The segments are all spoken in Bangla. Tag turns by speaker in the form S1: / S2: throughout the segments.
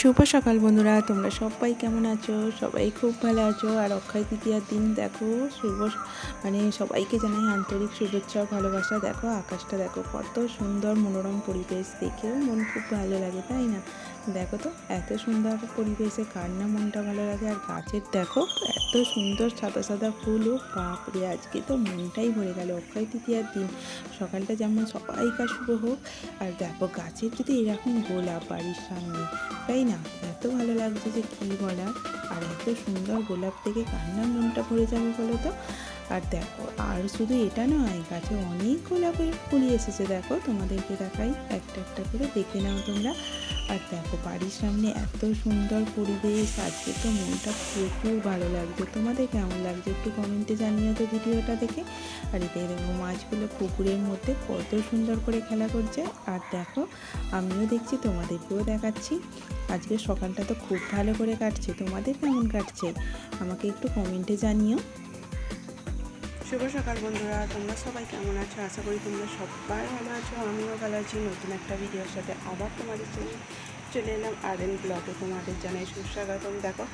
S1: শুভ সকাল বন্ধুরা, তোমরা সবাই কেমন আছো? সবাই খুব ভালো আছো। আর অক্ষয় তৃতীয়ার দিন দেখো সবাইকে জানাই আন্তরিক শুভেচ্ছা ও ভালোবাসা। দেখো আকাশটা দেখো কত সুন্দর, মনোরম পরিবেশ, দেখেও মন খুব ভালো লাগে, তাই না? দেখো তো এত সুন্দর পরিবেশে কার না মনটা ভালো লাগে। আর গাছের দেখো এত সুন্দর সাদা সাদা ফুল, ও বাপরে, আজকে তো মনটাই ভরে গেল। অক্ষয় তৃতীয়ার দিন সকালটা যেমন সবাইকার শুভ হোক। আর দেখো গাছের যদি এরকম গোলাপ বাড়ির সামনে, তাই না? এত ভালো লাগছে যে কী বলার। আর এত সুন্দর গোলাপ থেকে কার না মনটা ভরে যাবে বলো তো। আর দেখো, আর শুধু এটা নয়, গাছে অনেক গোলাপের ফুল এসেছে। দেখো তোমাদেরকে দেখাই, একটা একটা করে দেখে নাও তোমরা। আর দেখো বাড়ির সামনে এত সুন্দর পরিবেশ, আজকে তো মনটা প্রচুর ভালো লাগছে। তোমাদের কেমন লাগছে একটু কমেন্টে জানিও তো ভিডিওটা দেখে। আর এতে দেখো মাছগুলো পুকুরের মধ্যে কত সুন্দর করে খেলা করছে। আর দেখো আমিও দেখছি, তোমাদেরকেও দেখাচ্ছি। আজকে সকালটা তো খুব ভালো করে কাটছে। তোমাদের কেমন কাটছে আমাকে একটু কমেন্টে জানিও। শুভ সকাল বন্ধুরা, তোমরা সবাই কেমন আছো? আশা করি তোমরা সবাই ভালো আছো, আমিও ভালো আছি। নতুন একটা ভিডিওর সাথে আবার তোমাদের সঙ্গে চলে এলাম RN ব্লগে। তোমাদের জানাই সুস্বাগতম। দেখো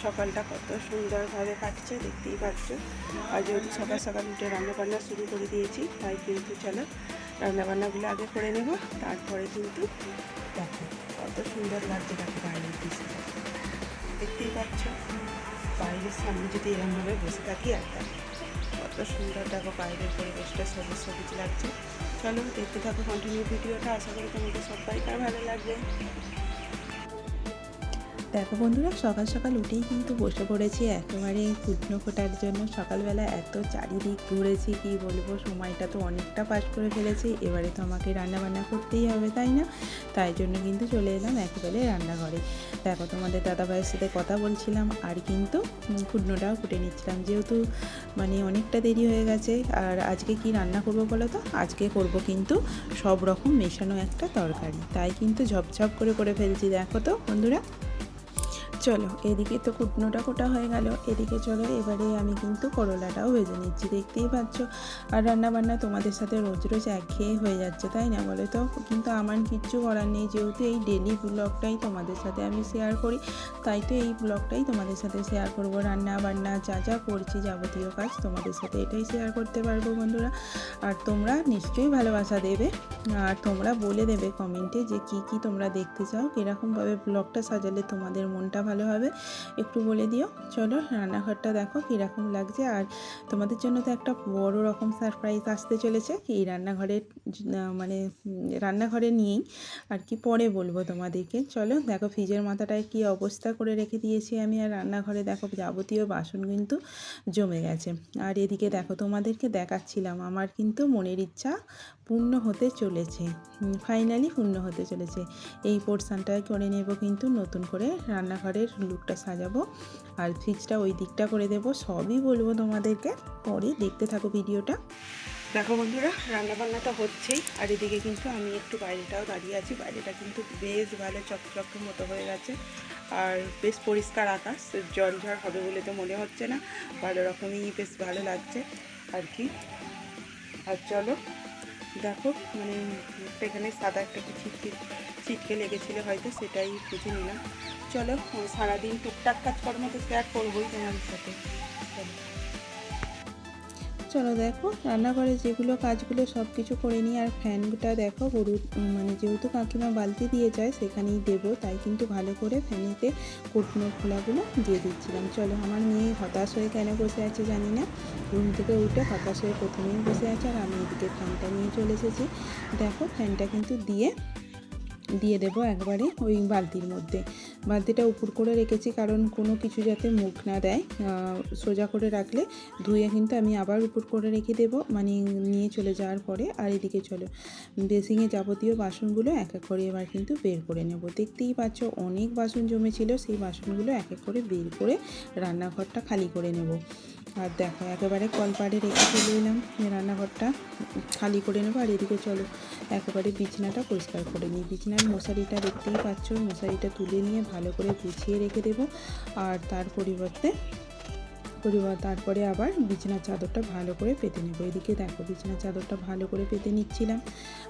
S1: সকালটা কত সুন্দরভাবে কাটছে, দেখতেই পাচ্ছ। আর যেহেতু সকাল সকাল উঠে রান্নাবান্না শুরু করে দিয়েছি, তাই কিন্তু চলো রান্নাবান্নাগুলো আগে করে নেব, তারপরে কিন্তু দেখো কত সুন্দর লাগছে। দেখো বাইরের দৃশ্যটা দেখতেই পাচ্ছ। বাইরের সামনে যদি এরকমভাবে বসে থাকি, আর দেখো কত সুন্দর, দেখো বাইরের পরিবেশটা সবুজ সবুজ লাগছে। চলো দেখতে থাকো কন্টিনিউ ভিডিওটা, আশা করি তোমাদের সবাইকার ভালো লাগবে। দেখো বন্ধুরা, সকাল সকাল উঠেই কিন্তু বসে পড়েছি একেবারে কুটনো ফোটার জন্য। সকালবেলা এত চারিদিক ঘুরেছি, কি বলবো, সময়টা তো অনেকটা পাস করে ফেলেছি। এবারে তো আমাকে রান্নাবান্না করতেই হবে, তাই না? তাই জন্য কিন্তু চলে এলাম একেবারে রান্নাঘরে। দেখো তোমাদের দাদাভাইয়ের সাথে কথা বলছিলাম, আর কিন্তু কুটনোটাও কুটে নিচ্ছিলাম, যেহেতু অনেকটা দেরি হয়ে গেছে। আর আজকে কি রান্না করবো বলো তো? আজকে করব কিন্তু সব রকম মেশানো একটা তরকারি, তাই কিন্তু ঝপঝপ করে ফেলছি। দেখো তো বন্ধুরা, চলো এদিকে তো কুটনোটা কোটা হয়ে গেল, এদিকে চলো এবারে আমি কিন্তু করলাটাও ভেজে নিচ্ছি, দেখতেই পাচ্ছ। আর রান্নাবান্না তোমাদের সাথে রোজ রোজ একঘেয়ে হয়ে যাচ্ছে, তাই না বলো তো? কিন্তু আমার কিচ্ছু করার নেই, যেহেতু এই ডেলি ব্লগটাই তোমাদের সাথে আমি শেয়ার করি, তাই তো এই ব্লগটাই তোমাদের সাথে শেয়ার করব। রান্না বান্না যা যা করছি, যাবতীয় কাজ তোমাদের সাথে এটাই শেয়ার করতে পারবো বন্ধুরা। আর তোমরা নিশ্চয়ই ভালোবাসা দেবে, আর তোমরা বলে দেবে কমেন্টে যে কি কি তোমরা দেখতে চাও, কীরকমভাবে ব্লগটা সাজালে তোমাদের মনটা ভালো হবে, একটু বলে দিও। চলো রান্নাঘরটা দেখো কীরকম লাগছে। আর তোমাদের জন্য তো একটা বড় রকম সারপ্রাইজ আসতে চলেছে, এই রান্নাঘরে নিয়েই আর কি, পরে বলবো তোমাদেরকে। চলো দেখো ফ্রিজের মাথাটায় কি অবস্থা করে রেখে দিয়েছি আমি। আর রান্নাঘরে দেখো যাবতীয় বাসন কিন্তু জমে গেছে। আর এদিকে দেখো তোমাদেরকে দেখাচ্ছিলাম, আমার কিন্তু মনের ইচ্ছা পূর্ণ হতে চলেছে, ফাইনালি পূর্ণ হতে চলেছে। এই পোর্শনটা করে নেব, কিন্তু নতুন করে রান্নাঘরের লুকটা সাজাবো, আর ফ্রিজটা ওই দিকটা করে দেব। সবই বলবো তোমাদেরকে, পরে দেখতে থাকো ভিডিওটা। দেখো বন্ধুরা, রান্নাবান্না তো হচ্ছেই, আর এদিকে কিন্তু আমি একটু বাইরেটাও দাঁড়িয়ে আছি। বাইরেটা কিন্তু বেশ ভালো চকচক মতো হয়ে গেছে, আর বেশ পরিষ্কার আকাশ, জল ঝড় হবে বলে তো মনে হচ্ছে না, ভালো রকমই বেশ ভালো লাগছে আর কি। আর চলো দেখো এখানে সাদা একটা ছিটকে লেগেছিলো হয়তো, সেটাই বুঝে নিলাম। চলো সারাদিন টুকটাক কাজকর্ম তো শেয়ার করবোই তোমাদের সাথে। চলো দেখো রান্নাঘরে যেগুলো কাজগুলো সব কিছু করে নিই। আর ফ্যানটা দেখো যেহেতু কাকিমা বালতি দিয়ে যায় সেখানেই দেবো, তাই কিন্তু ভালো করে ফ্যানেতে কুটনো খোলাগুলো দিয়ে দিচ্ছিলাম। চলো, আমার মেয়ে হতাশ হয়ে কেন বসে আছে জানি না, ঘুম থেকে উঠে হতাশ হয়ে প্রথমেই বসে আছে। আর আমি এদিকে ফ্যানটা নিয়ে চলে এসেছি। দেখো ফ্যানটা কিন্তু দিয়ে দেবো একবারে ওই বালতির মধ্যে। বালতিটা উপর করে রেখেছি, কারণ কোনো কিছু যাতে মুখ না দেয়। সোজা করে রাখলে ধুয়ে কিন্তু আমি আবার উপর করে রেখে দেবো, নিয়ে চলে যাওয়ার পরে। আর এদিকে চলো বেসিংয়ে যাবতীয় বাসনগুলো এক এক করে এবার কিন্তু বের করে নেব। দেখতেই পাচ্ছ অনেক বাসন জমেছিল, সেই বাসনগুলো এক এক করে বের করে রান্নাঘরটা খালি করে নেব। আর দেখো একেবারে কলপাড়ে রেখে চলে এলাম, রান্নাঘরটা খালি করে নেবো। আর এদিকে চলো একেবারে বিছানাটা পরিষ্কার করে নিই। বিছানার মশারিটা দেখতেই পাচ্ছ, মশারিটা তুলে নিয়ে ভালো করে গুছিয়ে রেখে দেবো। আর তার পরিবর্তে তারপরে আবার বিছানার চাদরটা ভালো করে পেতে নেবো। এদিকে দেখো বিছানার চাদরটা ভালো করে পেতে নিচ্ছিলাম।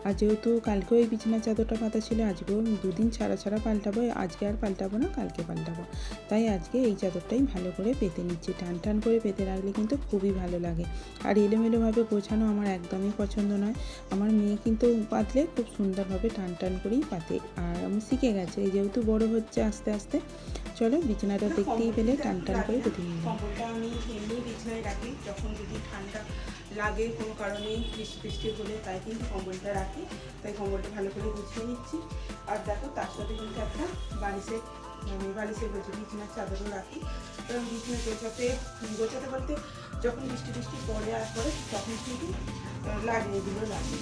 S1: আর যেহেতু কালকেও এই বিছানার চাদরটা পাতা ছিল, আজকেও দুদিন ছাড়া ছাড়া পাল্টাবো। আজকে আর পাল্টাবো না, কালকে পাল্টাবো। তাই আজকে এই চাদরটাই ভালো করে পেতে নিচ্ছি। টান টান করে পেতে রাখলে কিন্তু খুবই ভালো লাগে। আর এলোমেলোভাবে গোছানো আমার একদমই পছন্দ নয়। আমার মেয়ে কিন্তু পাতলে খুব সুন্দরভাবে টান টান করেই পাতে, আর আমি শিখে গেছে। যেহেতু বড় হচ্ছে আস্তে আস্তে। চলো বিছানাটা দেখতেই পেলে টান টান করে পেতে নিলাম। কম্বলটা আমি এমনি বিছানায় রাখি, যখন যদি ঠান্ডা লাগে কোনো কারণে, বৃষ্টি হলে, তাই কিন্তু কম্বলটা রাখি। তাই কম্বলটা ভালো করে গুছিয়ে নিচ্ছি। আর দেখো তার সাথে কিন্তু একটা বালিশের বলছে বিছানার চাদরও রাখি। কারণ বিছানা গোছাতে বলতে যখন বৃষ্টি পড়ে আর পরে তখন কিন্তু লাগে, এগুলো লাগে।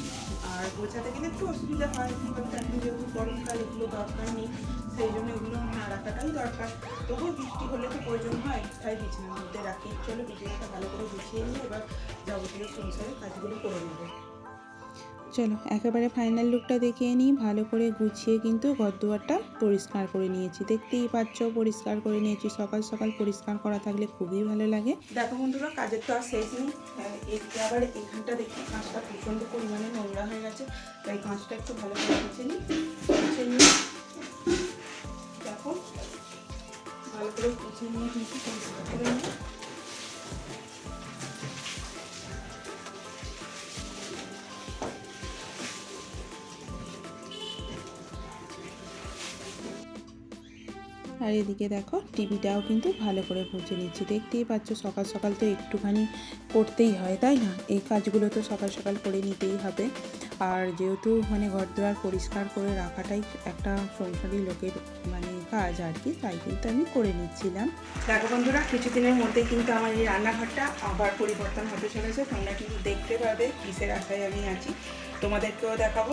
S1: আর গোছাতে গেলে একটু অসুবিধা হয়, এখন যেহেতু গরমকাল এগুলো দরকার নেই, সেই জন্য এগুলো না রাখাটাই দরকার। তবুও বৃষ্টি হলে তো প্রয়োজন হয়, তাই বিছানার মধ্যে রাখি। চলো বিছানাটা ভালো করে গুছিয়ে নিয়ে এবার যাবতীয় সংসারের কাজগুলো করে নেবো। চলো একেবারে ফাইনাল লুকটা দেখিয়ে নিই। ভালো করে গুছিয়ে কিন্তু ঘরদুয়ারটা পরিষ্কার করে নিয়েছি, দেখতেই পাচ্ছ পরিষ্কার করে নিয়েছি। সকাল সকাল পরিষ্কার করা থাকলে খুবই ভালো লাগে। দেখো বন্ধুরা, কাজের তো আর শেষ নেই। এদিকে আবার এখানটা দেখি কাঁচটা প্রচণ্ড পরিমাণে নোংরা হয়ে গেছে, তাই কাঁচটা একটু ভালো করে মুছে নিই। দেখো ভালো করে মুছে নিয়ে কিন্তু পরিষ্কার করে নিই। আর এদিকে দেখো টিভিটাও কিন্তু ভালো করে মুছে নিচ্ছি, দেখতেই পাচ্ছ। সকাল সকাল তো একটুখানি করতেই হয়, তাই না? এই কাজগুলো তো সকাল সকাল করে নিতেই হবে। আর যেহেতু ঘরদুয়ার পরিষ্কার করে রাখাটাই একটা সংসারী লোকের কাজ আর কি, তাই কিন্তু আমি করে নিচ্ছিলাম। দেখো বন্ধুরা, কিছুদিনের মধ্যে কিন্তু আমার এই রান্নাঘরটা আবার পরিবর্তন হতে চলেছে। তোমরা কিন্তু দেখতে পাবে কিসের আশায় আমি আছি, তোমাদেরকেও দেখাবো।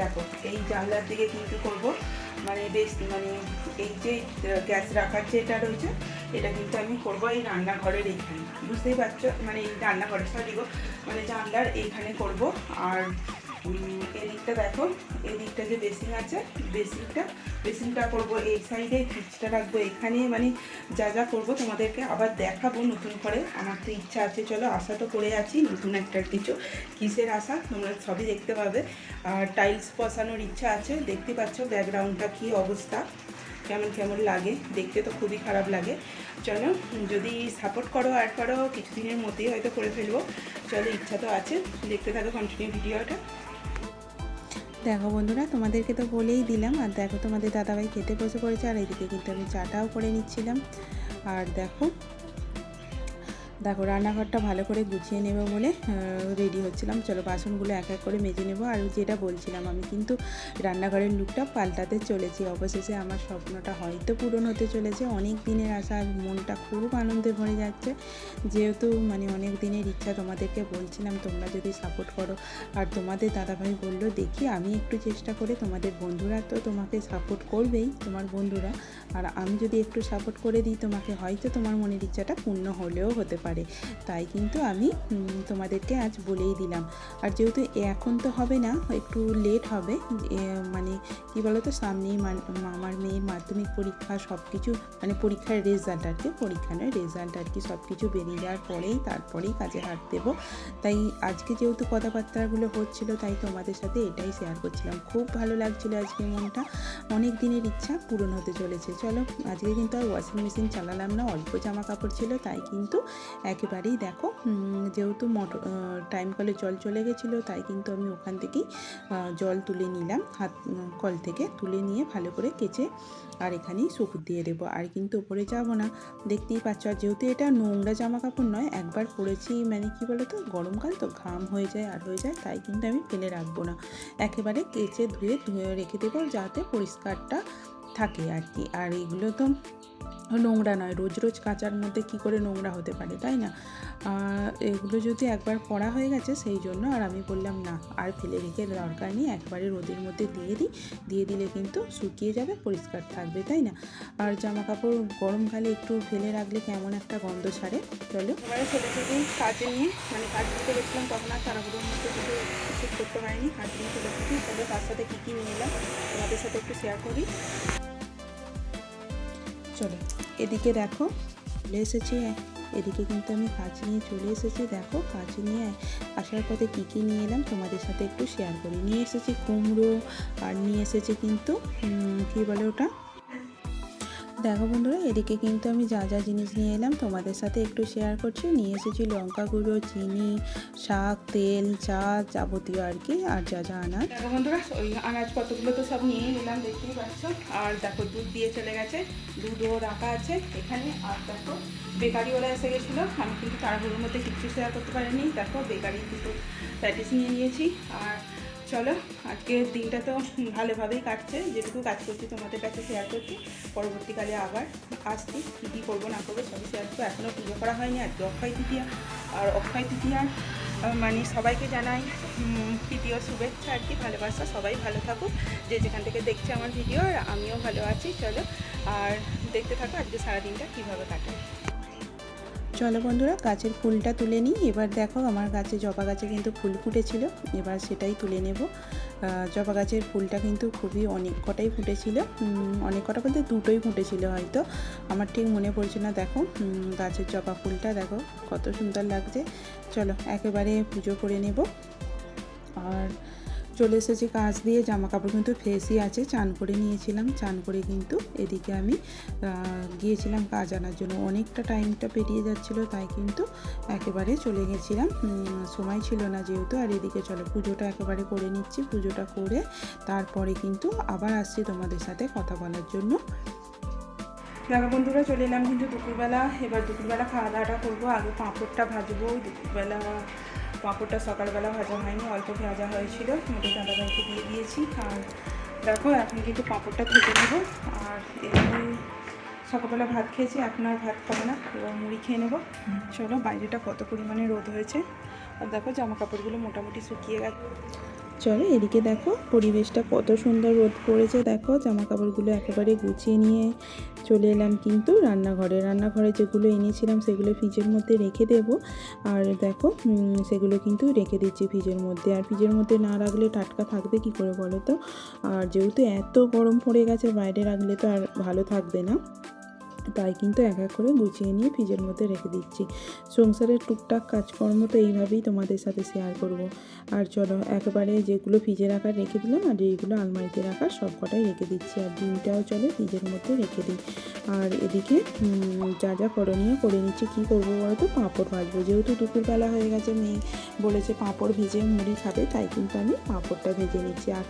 S1: দেখো এই জানলার দিকে কিন্তু করবো এই যে গ্যাস রাখার যেটা রয়েছে, এটা কিন্তু আমি করবো এই রান্নাঘরের এইখানে। বুঝতেই পারছো, এই রান্নাঘরের জানলার এইখানে করব। আর এদিকটা দেখো, এদিকটা যে বেসিন আছে, বেসিনটা করবো এই সাইডে, ফ্রিজটা রাখবো এখানে। যা যা করবো তোমাদেরকে আবার দেখাবো নতুন করে। আমার তো ইচ্ছা আছে, চলো আশা তো করে আছি নতুন একটা কিছু। কিসের আশা তোমরা সবই দেখতে পাবে। আর টাইলস বসানোর ইচ্ছা আছে। দেখতে পাচ্ছ ব্যাকগ্রাউন্ডটা কী অবস্থা, কেমন লাগে দেখতে, তো খুবই খারাপ লাগে। চলো যদি সাপোর্ট করো কিছুদিনের মধ্যেই হয়তো করে ফেলবো। চলো ইচ্ছা তো আছে, দেখতে থাকো কন্টিনিউ ভিডিওটা। দেখো বন্ধুরা, তোমাদেরকে তো বলেই দিলাম। আর দেখো তোমাদের দাদাভাই খেতে বসে পড়েছে, আর এদিকে কিন্তু আমি চাটাও করে নিচ্ছিলাম। আর দেখো রান্নাঘরটা ভালো করে গুছিয়ে নেব বলে রেডি হচ্ছিলাম। চলো বাসনগুলো এক এক করে মেজে নেব। আর যেটা বলছিলাম, আমি কিন্তু রান্নাঘরের লুকটা পাল্টাতে চলেছি। অবশেষে আমার স্বপ্নটা হয়তো পূরণ হতে চলেছে। অনেক দিনের আশা, মনটা খুব আনন্দে ভরে যাচ্ছে। যেহেতু অনেক দিনের ইচ্ছা, তোমাদেরকে বলছিলাম তোমরা যদি সাপোর্ট করো। আর তোমাদের দাদাভাই বললো দেখি আমি একটু চেষ্টা করে, তোমাদের বন্ধুরা তো তোমাকে সাপোর্ট করবেই, তোমার বন্ধুরা। আর আমি যদি একটু সাপোর্ট করে দিই তোমাকে, হয়তো তোমার মনের ইচ্ছাটা পূর্ণ হলেও হতে পারে। তাই কিন্তু আমি তোমাদেরকে আজ বলেই দিলাম। আর যেহেতু এখন তো হবে না, একটু লেট হবে। কি বলতো, সামনেই আমার মেয়ের মাধ্যমিক পরীক্ষা, সব কিছু পরীক্ষার রেজাল্ট আর কি, পরীক্ষা নয় রেজাল্ট আর কি, সব কিছু বেরিয়ে যাওয়ার তারপরেই কাজে হাত দেবো। তাই আজকে যেহেতু কথাবার্তাগুলো হচ্ছিলো, তাই তোমাদের সাথে এটাই শেয়ার করছিলাম। খুব ভালো লাগছিলো আজকে, মনটা অনেক দিনের ইচ্ছা পূরণ হতে চলেছে। চলো আজকে কিন্তু আর ওয়াশিং মেশিন চালালাম না, অল্প জামা কাপড় ছিল, তাই কিন্তু একেবারেই দেখো যেহেতু টাইম কলে জল চলে গেছিলো, তাই কিন্তু আমি ওখান থেকেই জল তুলে নিলাম, কল থেকে তুলে নিয়ে ভালো করে কেচে আর এখানেই শুকুর দিয়ে দেবো। আর কিন্তু ওপরে যাবো না, দেখতেই পাচ্ছ। আর যেহেতু এটা নোংরা জামা কাপড় নয়, একবার পরেছি, কি বলতো, গরমকাল তো ঘাম হয়ে যায়, তাই কিন্তু আমি ফেলে রাখবো না, একেবারে কেচে ধুয়ে রেখে দেবো, যাতে পরিষ্কারটা থাকে আর কি। আর এগুলো তো নোংরা নয়, রোজ রোজ কাচার মধ্যে কি করে নোংরা হতে পারে, তাই না? এগুলো যদি একবার পরা হয়ে গেছে, সেই জন্য আর আমি বললাম না, আর ফেলে রেখে দরকার নেই, একবারে রোদের মধ্যে দিয়ে দিলে কিন্তু শুকিয়ে যাবে, পরিষ্কার থাকবে, তাই না? আর জামা কাপড় গরমকালে একটু ফেলে রাখলে কেমন একটা গন্ধ ছাড়ে। চলো এবারে ছোটো ছোটো কাজে নিয়ে কাজ নিতে গেছিলাম, তখন আর তাড়াহুড়োর মধ্যে কিছু ঠিক করতে পারিনি, কাজ নিয়ে চলে এসেছি। চলো তার সাথে কী কী নিলাম তোমাদের সাথে একটু শেয়ার করি। চলো এদিকে দেখো চলে এসেছি এদিকে কিন্তু আমি কাজ নিয়ে চলে এসেছি। দেখো কাজ নিয়ে আসার পথে কী নিয়ে এলাম তোমাদের সাথে একটু শেয়ার করি। নিয়ে এসেছি কুমড়ো, আর নিয়ে এসেছি কিন্তু কী বলে ওটা, দেখো বন্ধুরা এদিকে কিন্তু আমি যা যা জিনিস নিয়ে এলাম তোমাদের সাথে একটু শেয়ার করছি। নিয়ে এসেছি লঙ্কা গুঁড়ো, চিনি, শাক, তেল, চা, যাবতীয় আর কি, আর যা যা আনাজ। দেখো বন্ধুরা ওই আনাজপত্রগুলো তো সব নিয়ে নিলাম, দেখতেই পাচ্ছ। আর দেখো দুধ দিয়ে চলে গেছে, দুধও রাখা আছে এখানে। আর দেখো বেকারিওয়ালা এসে গেছিলো, আমি কিন্তু তাড়াহুড়োর মধ্যে কিছু শেয়ার করতে পারিনি। দেখো বেকারি দুটো প্যাটিস নিয়ে নিয়েছি। আর চলো আজকের দিনটা তো ভালোভাবেই কাটছে, যেটুকু কাজ করছি তোমাদের কাছে শেয়ার করছি। পরবর্তীকালে আবার আসছি, কী কী করবো না করবো সবই শেয়ার করবো। এখনও পুজো করা হয়নি, আজকে অক্ষয় তৃতীয়া। আর অক্ষয় তৃতীয়ার মানে সবাইকে জানাই তৃতীয় শুভেচ্ছা আর কি, ভালোবাসা। সবাই ভালো থাকুক যে যেখান থেকে দেখছে আমার ভিডিও, আর আমিও ভালো আছি। চলো আর দেখতে থাকো আজকে সারাদিনটা কীভাবে কাটে। চলো বন্ধুরা গাছের ফুলটা তুলে নিই। এবার দেখো আমার গাছে জবা গাছে কিন্তু ফুল ফুটেছিল, এবার সেটাই তুলে নেব। জবা গাছের ফুলটা কিন্তু খুবই অনেক কটাই ফুটেছিল, অনেক কটা বলতে দুটোই ফুটেছিল হয়তো, আমার ঠিক মনে পড়ছে না। দেখো গাছের জবা ফুলটা দেখো কত সুন্দর লাগছে। চলো একেবারে পুজো করে নেব। আর চলে এসেছি কাজ দিয়ে, জামা কাপড় কিন্তু ফ্রেশই আছে, চান করে নিয়েছিলাম। চান করে কিন্তু এদিকে আমি গিয়েছিলাম কাজ আনার জন্য। অনেকটা টাইমটা পেরিয়ে যাচ্ছিলো, তাই কিন্তু একেবারে চলে গেছিলাম, সময় ছিল না যেহেতু। আর এদিকে চলো পুজোটা একেবারে করে নিচ্ছি। পুজোটা করে তারপরে কিন্তু আবার আসছি তোমাদের সাথে কথা বলার জন্য। দেখো বন্ধুরা চলে এলাম কিন্তু দুপুরবেলা। এবার দুপুরবেলা খাওয়া দাওয়াটা করবো। আগে পাঁপড়টা ভাজবো। দুপুরবেলা পাঁপড়টা সকালবেলা ভাজা হয়নি, অল্প ভাজা হয়েছিল, মোটে দাদাভাইকে দিয়ে দিয়েছি। আর দেখো এখন কিন্তু পাঁপড়টা ভেজে নেবো। আর এমনি সকালবেলা ভাত খেয়েছি, এখন আর ভাত খাবো না, এবার মুড়ি খেয়ে নেবো। চলো বাইরেটা কত পরিমাণে রোদ হয়েছে। আর দেখো জামা কাপড়গুলো মোটামুটি শুকিয়ে গেছে। চলো এদিকে দেখো পরিবেশটা কত সুন্দর রোদ পড়েছে। দেখো জামা কাপড়গুলো একেবারে গুছিয়ে নিয়ে চলে এলাম কিন্তু রান্নাঘরে যেগুলো এনেছিলাম সেগুলো ফ্রিজের মধ্যে রেখে দেব। আর দেখো সেগুলো কিন্তু রেখে দিচ্ছি ফ্রিজের মধ্যে। আর ফ্রিজের মধ্যে না রাখলে টাটকা থাকবে কি করে বলো তো। আর যেহেতু এত গরম পড়ে গেছে, বাইরে রাখলে তো আর ভালো থাকবে না, তাই কিন্তু এক এক করে গুছিয়ে নিয়ে ফ্রিজের মধ্যে রেখে দিচ্ছি। সংসারের টুকটাক কাজকর্ম তো এইভাবেই তোমাদের সাথে শেয়ার করব। আর চলো একেবারে যেগুলো ফ্রিজে রাখার রেখে দিলাম, আর যেগুলো আলমারিতে রাখার সব কটাই রেখে দিচ্ছি। আর ডিমটাও চলো ফ্রিজের মধ্যে রেখে দিই। আর এদিকে যা যা করণীয় করে নিচ্ছি। কী করবো বলো তো, পাঁপড় ভাজবো। যেহেতু দুপুরবেলা হয়ে গেছে, মেয়ে বলেছে পাঁপড় ভেজে মুড়ি খাবে, তাই কিন্তু আমি পাঁপড়টা ভেজে নিচ্ছি। আর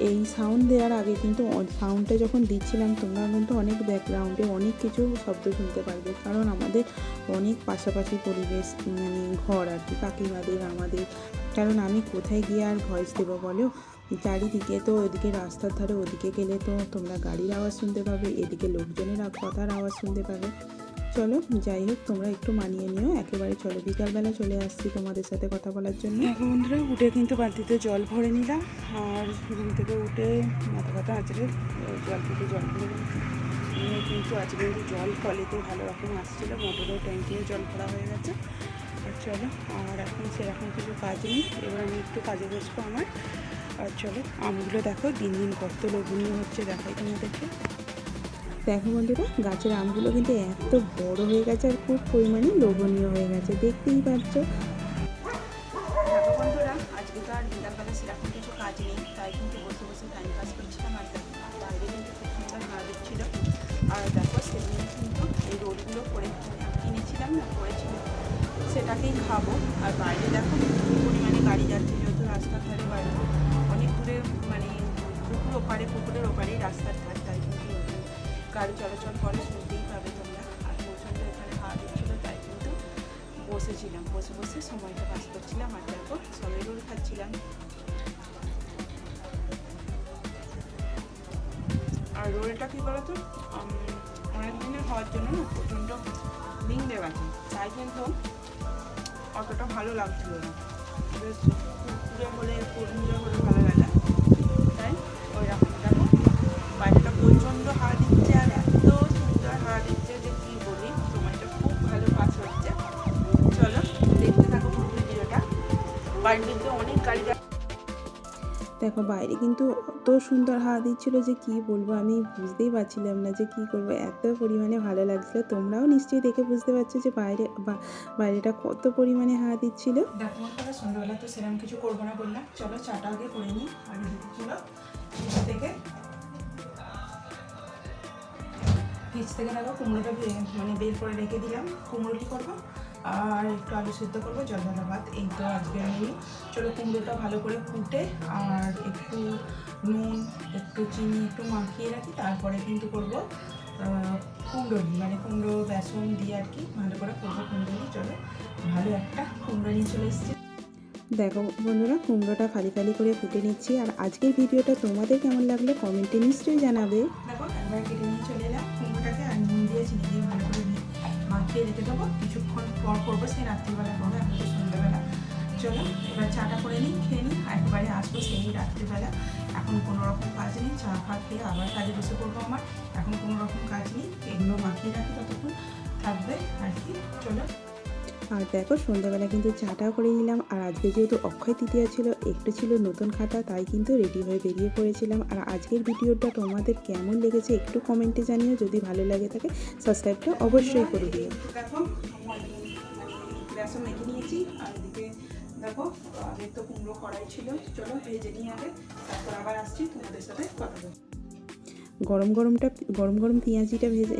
S1: এই সাউন্ড দেওয়ার আগে কিন্তু সাউন্ডটা যখন দিচ্ছিলাম তোমরা কিন্তু অনেক ব্যাকগ্রাউন্ডে অনেক কিছু শব্দ শুনতে পারবে, কারণ আমাদের অনেক পাশাপাশি পরিবেশ, মানে ঘর আর কি, কাকিমাদের আমাদের। কারণ আমি কোথায় গিয়ে আর ভয়েস দেবো বলো, চারিদিকে তো ওদিকে রাস্তার ধারে, ওদিকে গেলে তো তোমরা গাড়ির আওয়াজ শুনতে পাবে, এদিকে লোকজনের কথার আওয়াজ শুনতে পাবে। চলো যাই হোক তোমরা একটু মানিয়ে নিও। একেবারে চলো বিকালবেলা চলে আসছি তোমাদের সাথে কথা বলার জন্য। এখন বন্ধুরা উঠে কিন্তু বালতিতে জল ভরে নিলাম। আর ঘুম থেকে উঠে মাথা ব্যথা আঁচড়ে জল ভরে নিয়ে কিন্তু আজকে কিন্তু জল কলেতে ভালো রকম আসছিলো, মোটরের ট্যাঙ্কিও জল ভরা হয়ে গেছে। আর চলো আর এখন সেরকম কিছু কাজ নেই, এবার আমি একটু কাজে বসবো আমার। আর চলো আমগুলো দেখো দিন দিন কত লোভনীয় হচ্ছে, দেখাই তোমাদেরকে। দেখো বন্ধুরা গাছের আমগুলো কিন্তু এত বড় হয়ে গেছে, আর খুব পরিমাণে লোভনীয় হয়ে গেছে, দেখতেই পাচ্ছ। দেখো বন্ধুরা আজকে তো আর বিকালবেলা সেরকম কিছু কাজ নেই, তাই কিন্তু বসে বসে টাইম পাস করছিলাম। আর বাইরে কিন্তু খুব সুন্দর হাওয়া দিচ্ছিল। আর দেখো সেদিন কিন্তু এই রোলগুলো করে কিনেছিলাম না, করেছিলাম, সেটাকেই খাবো। আর বাইরে দেখো প্রচুর পরিমাণে গাড়ি যাচ্ছে, যেহেতু রাস্তার ধারে বাড়ি, অনেক দূরে, মানে পুকুরের ওপারেই রাস্তার ধার, তাই কিন্তু গাড়ি চলাচল করে, শুনতেই পাবে তোমরা। আর প্রচণ্ড এখানে হাওয়া দিচ্ছিল, তাই কিন্তু বসেছিলাম, বসে বসে সময়টা পাস করছিলাম। আর দেখো সবাই রোল খাচ্ছিলাম। আর রোলটা কী বলো তো, অনেক দিনের হওয়ার জন্য না প্রচণ্ড ভিঙে গেছে, তাই কিন্তু অতটা ভালো লাগছিল না। বেশ কুড়ে হলে কুড়মুড়ে হলে ভালো লাগে, তাই ওই রকম। দেখো বাইরেটা প্রচণ্ড হাওয়া দিচ্ছে, আর এত সুন্দর হাওয়া দিচ্ছে যে কী বলি, সময়টা খুব ভালো পাস হচ্ছে। চলো দেখতে থাকো পুরো ভিডিওটা। বাইরে কিন্তু অনেক গাড়ি। দেখো বাইরে কিন্তু অত সুন্দর হাওয়া দিচ্ছিলো যে কি বলবো, আমি বুঝতেই পারছিলাম না যে কি করবো, এত পরিমাণে ভালো লাগছিলো। তোমরাও নিশ্চয়ই দেখে বুঝতে পারছো যে বাইরেটা কত পরিমাণে হাওয়া দিচ্ছিলো। দেখো বন্ধুরা, সন্ধ্যাবেলা তো সেরকম কিছু করবো না বললাম, চলো চাটা আগে করে নিই। আর এদিকে চলো থেকে ফ্রিজ থেকে দেখো কুমড়োটা মানে বের করে রেখে দিলাম। কুমড়োটি করবো আর একটু আলু সিদ্ধ করবো, জল ঢালা ভাত, এই তো আজকের মেনু। চলো কুমড়োটা ভালো করে কুটে আর একটু নুন, একটু চিনি একটু মাখিয়ে রাখি, তারপরে কিন্তু করবো কুমড়োনি, মানে কুমড়ো বেসন দিয়ে আর কি ভালো করে করবো কুমড়োনি। চলো ভালো একটা কুমড়ো নিয়ে চলে এসেছি। দেখো বন্ধুরা, কুমড়োটা ফালি করে কুটে নিচ্ছি। আর আজকের ভিডিওটা তোমাদের কেমন লাগলো কমেন্টে নিশ্চয়ই জানাবে। দেখো একবার কেটে নিয়ে চলে এলাম কুমড়োটাকে, আর নুন দিয়ে চিনি দিয়ে ভালো করে মাখিয়ে রেখে দেবো, কিছুক্ষণ পর করবো, সেই রাত্রিবেলা করবো, এখন তো সন্ধ্যাবেলা। চলো এবার চাটা করে নিই, খেয়ে নিই, একবারে আসবো সেই রাত্রিবেলা। এখন কোনো রকম কাজ নেই, চা ফা খেয়ে আবার কাজে বসে পড়বো। আমার এখন কোনো রকম কাজ নেই, এগুলো মাখিয়ে রাখি ততক্ষণ থাকবে আর কি। চলো। আর দেখো সন্ধ্যাবেলা কিন্তু চাটাও করে নিলাম। আর আজকে যেহেতু অক্ষয় তৃতীয়া ছিল, একটু ছিল নতুন খাতা, তাই কিন্তু রেডি হয়ে বেরিয়ে পড়েছিলাম। আর আজকের ভিডিওটা তোমাদের কেমন লেগেছে একটু কমেন্টে জানিও, যদি ভালো লাগে থাকে সাবস্ক্রাইবটা অবশ্যই করে দিও। দেখো বেসন মেখে নিয়েছি, আর এদিকে দেখো আগে তো কুমড়ো কড়াই ছিল, চলো ভেজে নিয়ে আগে, তারপর আবার আসছি তোমাদের সাথে কথা বলতে। গরম পেঁয়াজিটা ভেজে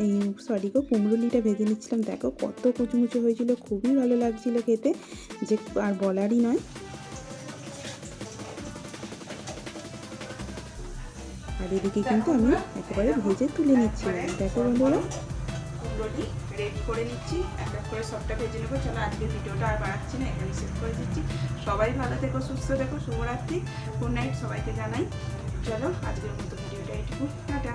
S1: কুমড়োলিটা ভেজে নিচ্ছিলাম। দেখো কত কুচুমুচু হয়েছিল, খুবই ভালো লাগছিল খেতে, যে আর বলারই নয়। আর এদিকে কিন্তু আমি একেবারে ভেজে তুলে নিচ্ছিলাম। দেখো বন্ধুরা, কুমড়োটি রেডি করে নিচ্ছি, এক এক করে সবটা ভেজে নেবো। চলো আজকের ভিডিওটা আর বাড়াচ্ছি না, এখানে শেষ করে দিচ্ছি। সবাই ভালো থেকো, সুস্থ থেকো, শুভরাত্রি, গুড নাইট সবাইকে জানাই। চলো আজকের মতো ভিডিওটা এইটুকু, টাটা।